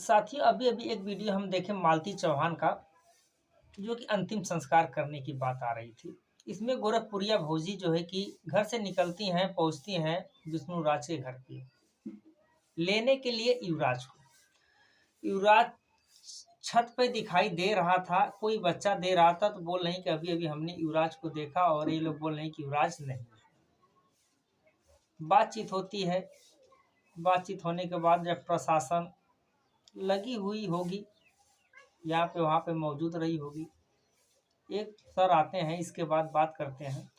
साथियों, अभी अभी एक वीडियो हम देखे मालती चौहान का, जो कि अंतिम संस्कार करने की बात आ रही थी। इसमें गोरखपुरिया भौजी जो है कि घर से निकलती हैं, पहुंचती हैं विष्णु राज के घर पे लेने के लिए युवराज को। युवराज छत पे दिखाई दे रहा था, कोई बच्चा दे रहा था, तो बोल रही कि अभी अभी हमने युवराज को देखा, और ये लोग बोल रहे कि युवराज नहीं। बातचीत होती है। बातचीत होने के बाद जब प्रशासन लगी हुई होगी, यहाँ पे वहाँ पे मौजूद रही होगी, एक सर आते हैं, इसके बाद बात करते हैं,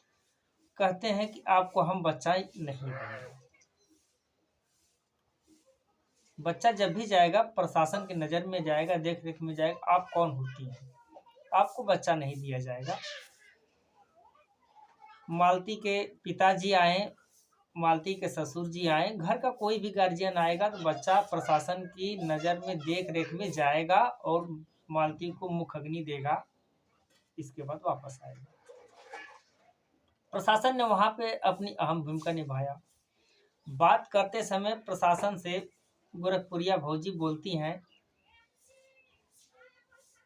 कहते हैं कि आपको हम बच्चा नहीं देंगे। बच्चा जब भी जाएगा प्रशासन की नज़र में जाएगा, देख रेख में जाएगा, आप कौन होती हैं, आपको बच्चा नहीं दिया जाएगा। मालती के पिताजी आए, मालती के ससुर जी आए, घर का कोई भी गार्जियन आएगा तो बच्चा प्रशासन की नज़र में देख रेख में जाएगा और मालती को मुखअग्नि देगा, इसके बाद वापस आएगा। प्रशासन ने वहां पे अपनी अहम भूमिका निभाया। बात करते समय प्रशासन से गोरखपुरिया भौजी बोलती हैं,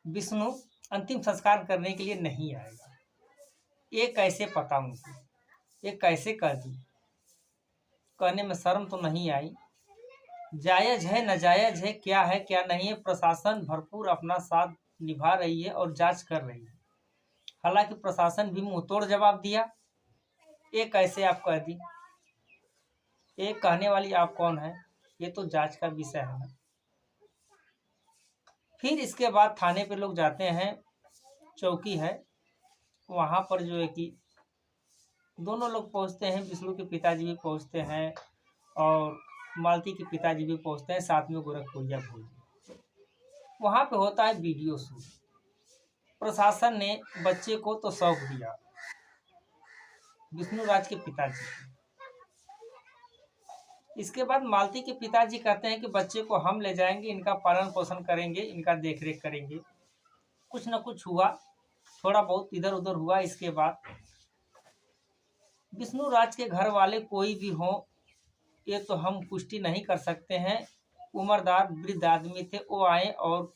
विष्णु अंतिम संस्कार करने के लिए नहीं आएगा। ये कैसे पता उनको, ये कैसे कर दी? कहने में शर्म तो नहीं आई? जायज है नाजायज है, क्या है क्या नहीं है, प्रशासन भरपूर अपना साथ निभा रही है और जांच कर रही है। हालांकि प्रशासन भी मुंह तोड़ जवाब दिया, ये कैसे आप कह दी, ये कहने वाली आप कौन है, ये तो जांच का विषय है ना। फिर इसके बाद थाने पे लोग जाते हैं, चौकी है वहाँ पर जो है कि दोनों लोग पहुँचते हैं, विष्णु के पिताजी भी पहुँचते हैं और मालती के पिताजी भी पहुँचते हैं, साथ में गोरखपुरिया भौजी। वहाँ पे होता है वीडियो शूट। प्रशासन ने बच्चे को तो सौंप दिया विष्णु राज के पिताजी को। इसके बाद मालती के पिताजी कहते हैं कि बच्चे को हम ले जाएंगे, इनका पालन पोषण करेंगे, इनका देख रेख करेंगे। कुछ न कुछ हुआ, थोड़ा बहुत इधर उधर हुआ। इसके बाद विष्णु राज के घर वाले कोई भी हों, ये तो हम पुष्टि नहीं कर सकते हैं, उम्रदार वृद्ध आदमी थे, वो आए और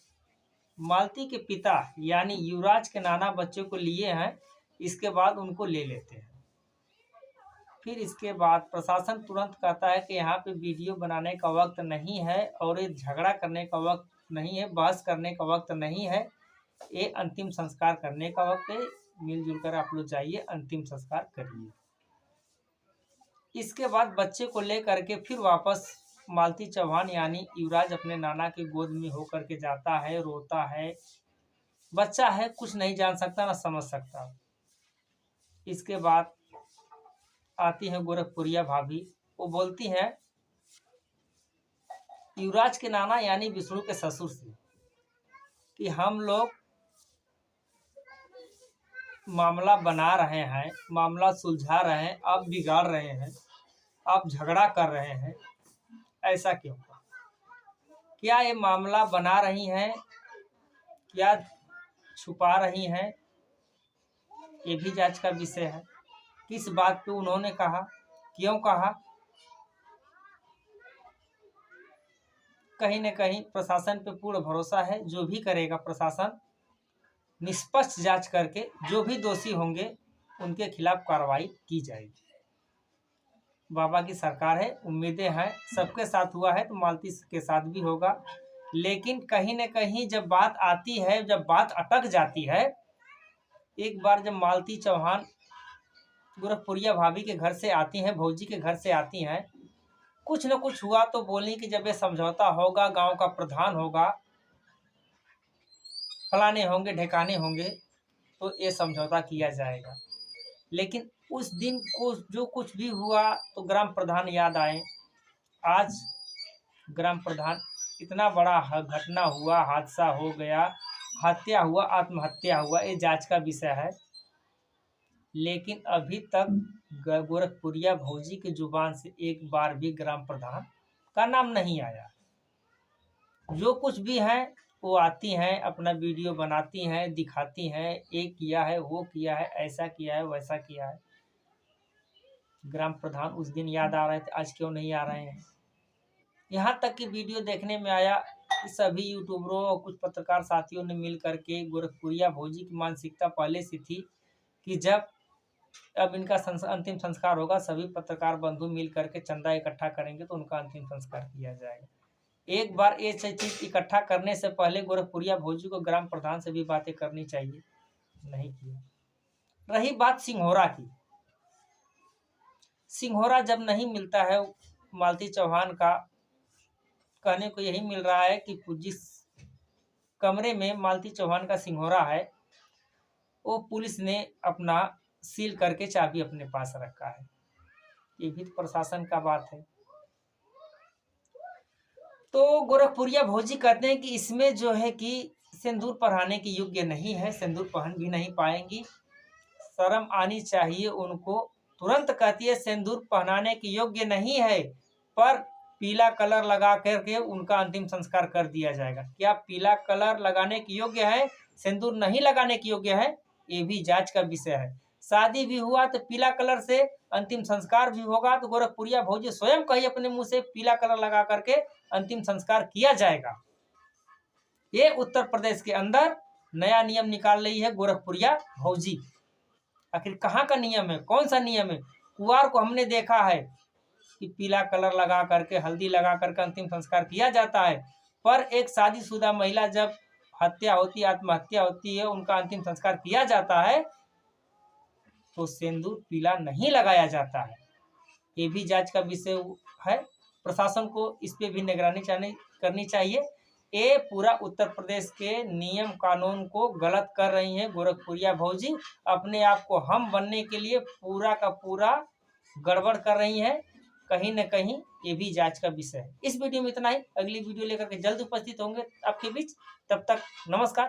मालती के पिता यानी युवराज के नाना बच्चे को लिए हैं। इसके बाद उनको ले लेते हैं। फिर इसके बाद प्रशासन तुरंत कहता है कि यहाँ पे वीडियो बनाने का वक्त नहीं है और ये झगड़ा करने का वक्त नहीं है, बहस करने का वक्त नहीं है, ये अंतिम संस्कार करने का वक्त है। मिलजुल कर आप लोग जाइए, अंतिम संस्कार करिए। इसके बाद बच्चे को ले करके फिर वापस मालती चौहान यानी युवराज अपने नाना के गोद में होकर के जाता है, रोता है। बच्चा है, कुछ नहीं जान सकता ना समझ सकता। इसके बाद आती है गोरखपुरिया भाभी, वो बोलती हैं युवराज के नाना यानी विष्णु के ससुर से कि हम लोग मामला बना रहे हैं, मामला सुलझा रहे हैं, आप बिगाड़ रहे हैं, आप झगड़ा कर रहे हैं, ऐसा क्यों? क्या ये मामला बना रही हैं, क्या छुपा रही हैं, ये भी जांच का विषय है। किस बात पे उन्होंने कहा, क्यों कहा? कहीं न कहीं प्रशासन पे पूर्ण भरोसा है, जो भी करेगा प्रशासन निष्पक्ष जांच करके जो भी दोषी होंगे उनके खिलाफ कार्रवाई की जाएगी। बाबा की सरकार है, उम्मीदें हैं, सबके साथ हुआ है तो मालती के साथ भी होगा। लेकिन कहीं न कहीं जब बात आती है, जब बात अटक जाती है, एक बार जब मालती चौहान गोरखपुरिया भाभी के घर से आती हैं, भौजी के घर से आती हैं, कुछ न कुछ हुआ तो बोली कि जब ये समझौता होगा, गांव का प्रधान होगा, फलाने होंगे ढेकाने होंगे, तो ये समझौता किया जाएगा। लेकिन उस दिन को जो कुछ भी हुआ तो ग्राम प्रधान याद आए। आज ग्राम प्रधान, इतना बड़ा घटना हुआ, हादसा हो गया, हत्या हुआ, आत्महत्या हुआ, ये जांच का विषय है। लेकिन अभी तक गोरखपुरिया भौजी की जुबान से एक बार भी ग्राम प्रधान का नाम नहीं आया। जो कुछ भी है वो आती हैं, अपना वीडियो बनाती हैं, दिखाती हैं, ये किया है, वो किया है, ऐसा किया है, वैसा किया है। ग्राम प्रधान उस दिन याद आ रहे थे, आज क्यों नहीं आ रहे हैं? यहाँ तक कि वीडियो देखने में आया सभी यूट्यूबरों और कुछ पत्रकार साथियों ने मिल करके गोरखपुरिया भौजी की मानसिकता पहले से थी कि जब अब इनका अंतिम संस्कार होगा, सभी पत्रकार बंधु मिल करके चंदा इकट्ठा करेंगे तो उनका अंतिम संस्कार किया जाएगा। एक बार ये चीज इकट्ठा करने से पहले गोरखपुरिया भौजी को ग्राम प्रधान से भी बातें करनी चाहिए, नहीं किया। रही बात सिंघोरा की, सिंघोरा जब नहीं मिलता है, मालती चौहान का कहने को यही मिल रहा है कि जिस कमरे में मालती चौहान का सिंघोरा है वो पुलिस ने अपना सील करके चाबी अपने पास रखा है। ये भी प्रशासन का बात है। तो गोरखपुरिया भौजी कहते हैं कि इसमें जो है कि सिंदूर पहनाने के योग्य नहीं है, सिंदूर पहन भी नहीं पाएंगी, शर्म आनी चाहिए उनको। तुरंत कहती है सिंदूर पहनाने के योग्य नहीं है, पर पीला कलर लगा करके उनका अंतिम संस्कार कर दिया जाएगा। क्या पीला कलर लगाने के योग्य है, सिंदूर नहीं लगाने के योग्य है, ये भी जांच का विषय है। शादी भी हुआ तो पीला कलर से अंतिम संस्कार भी होगा, तो गोरखपुरिया भौजी स्वयं कही अपने मुंह से पीला कलर लगा करके अंतिम संस्कार किया जाएगा। ये उत्तर प्रदेश के अंदर नया नियम निकाल रही है गोरखपुरिया भौजी। आखिर कहाँ का नियम है, कौन सा नियम है? कुंवार को हमने देखा है कि पीला कलर लगा करके, हल्दी लगा करके अंतिम संस्कार किया जाता है, पर एक शादीशुदा महिला जब हत्या होती है, आत्महत्या होती है, उनका अंतिम संस्कार किया जाता है तो सिंदूर पीला नहीं लगाया जाता है। ये भी जांच का विषय है। प्रशासन को इस पे भी निगरानी करनी चाहिए। ये पूरा उत्तर प्रदेश के नियम कानून को गलत कर रही हैं गोरखपुरिया भौजी। अपने आप को हम बनने के लिए पूरा का पूरा गड़बड़ कर रही हैं। कहीं न कहीं ये भी जांच का विषय है। इस वीडियो में इतना ही। अगली वीडियो लेकर के जल्द उपस्थित होंगे आपके बीच। तब तक नमस्कार।